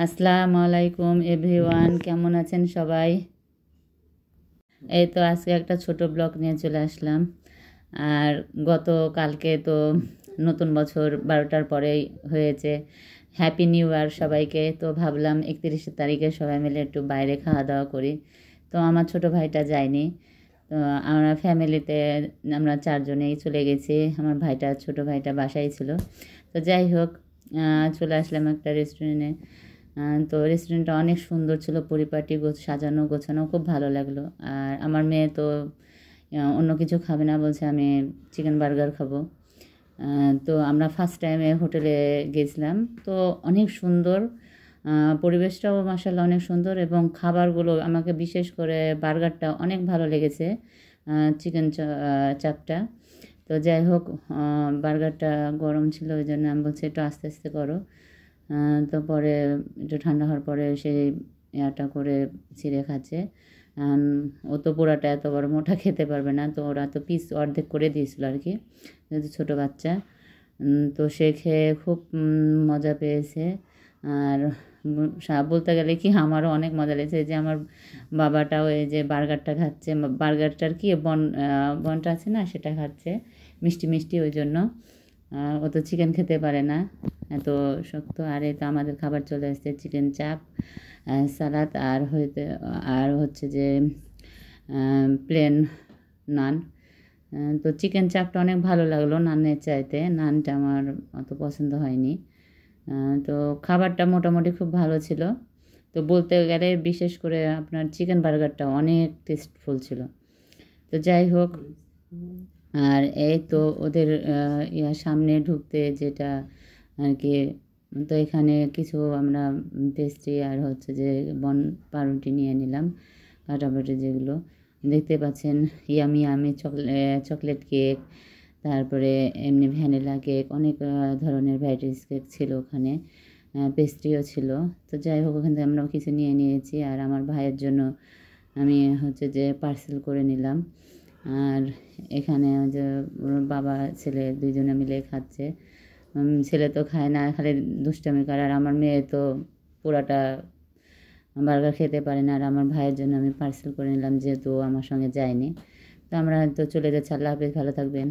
আসসালামু আলাইকুম এভরিওয়ান, কেমন আছেন সবাই? এই তো আজকে একটা ছোট ব্লগ নিয়ে চলে আসলাম। আর কালকে তো নতুন বছর 12টার পরেই হয়েছে। হ্যাপি নিউ ইয়ার সবাইকে। তো ভাবলাম 31 তারিখে সবাই মিলে একটু বাইরে খাওয়া দাওয়া করি। তো আমার ছোট ভাইটা যায়নি। তো আমরা ফ্যামিলিতে আমরা 4জনেই চলে গেছি। আমার ছোট ভাইটা বাসায় ছিল। তো যাই হোক, চলে আসলাম একটা রেস্টুরেন্টে। তো রেস্টুরেন্টটা অনেক সুন্দর ছিল, পরিপাটি সাজানো গোছানো, খুব ভালো লাগলো। আর আমার মেয়ে তো অন্য কিছু খাবে না, বলছে আমি চিকেন বার্গার খাবো। তো আমরা ফার্স্ট টাইমে হোটেলে গেছিলাম। তো অনেক সুন্দর, পরিবেশটাও মাশাআল্লাহ অনেক সুন্দর, এবং খাবারগুলো আমাকে বিশেষ করে বার্গারটা অনেক ভালো লেগেছে, চিকেন চাপটা। তো যাই হোক, বার্গারটা গরম ছিল, ওই জন্য আমি বলছি একটু আস্তে আস্তে করো। তো পরে একটু ঠান্ডা হওয়ার পরে সেই ইয়াটা করে ছিঁড়ে খাচ্ছে। ও তো পোড়াটা এত বড় মোটা খেতে পারবে না, তো ওরা তো পিস অর্ধেক করে দিয়েছিল আর কি, যেহেতু ছোটো বাচ্চা। তো সে খেয়ে খুব মজা পেয়েছে। আর বলতে গেলে কি, আমারও অনেক মজা লেগেছে যে আমার বাবাটাও এই যে বার্গারটা খাচ্ছে, বার্গারটার কি বনটা আছে না, সেটা খাচ্ছে মিষ্টি মিষ্টি, ওই জন্য। ও তো চিকেন খেতে পারে না, এত শক্ত। আর এই তো আমাদের খাবার চলে আসছে, চিকেন চাপ, সালাদ, আর হচ্ছে যে প্লেন নান। তো চিকেন চাপটা অনেক ভালো লাগলো নানের চাইতে, নানটা আমার অত পছন্দ হয়নি। তো খাবারটা মোটামুটি খুব ভালো ছিল। তো বলতে গেলে বিশেষ করে আপনার চিকেন বার্গারটা অনেক টেস্টফুল ছিল। তো যাই হোক, আর এই তো ওদের সামনে ঢুকতে যেটা আর কি, তো এখানে কিছু আমরা পেস্ট্রি আর হচ্ছে যে পাউরুটি নিয়ে নিলাম, কাটাকুটি যেগুলো দেখতে পাচ্ছেন। ইয়ামি ইয়ামি চকলেট কেক, তারপরে এমনি ভ্যানিলা কেক, অনেক ধরনের ভ্যারাইটিস কেক ছিল ওখানে, পেস্ট্রিও ছিল। তো যাই হোক, ওখান থেকে আমরা কিছু নিয়ে নিয়েছি। আর আমার ভাইয়ের জন্য আমি হচ্ছে যে পার্সেল করে নিলাম। আর এখানে যে ওর বাবা ছেলে দুইজনে মিলে খাচ্ছে। ছেলে তো খায় না, খালি দুষ্টামি করে। আর আমার মেয়ে তো পুরাটা বার্গার খেতে পারে না। আর আমার ভাইয়ের জন্য আমি পার্সেল করে নিলাম, যেহেতু আমার সঙ্গে যায়নি। তো আমরা তো চলে যাচ্ছি। আল্লাহ হাফেজ, ভালো থাকবেন।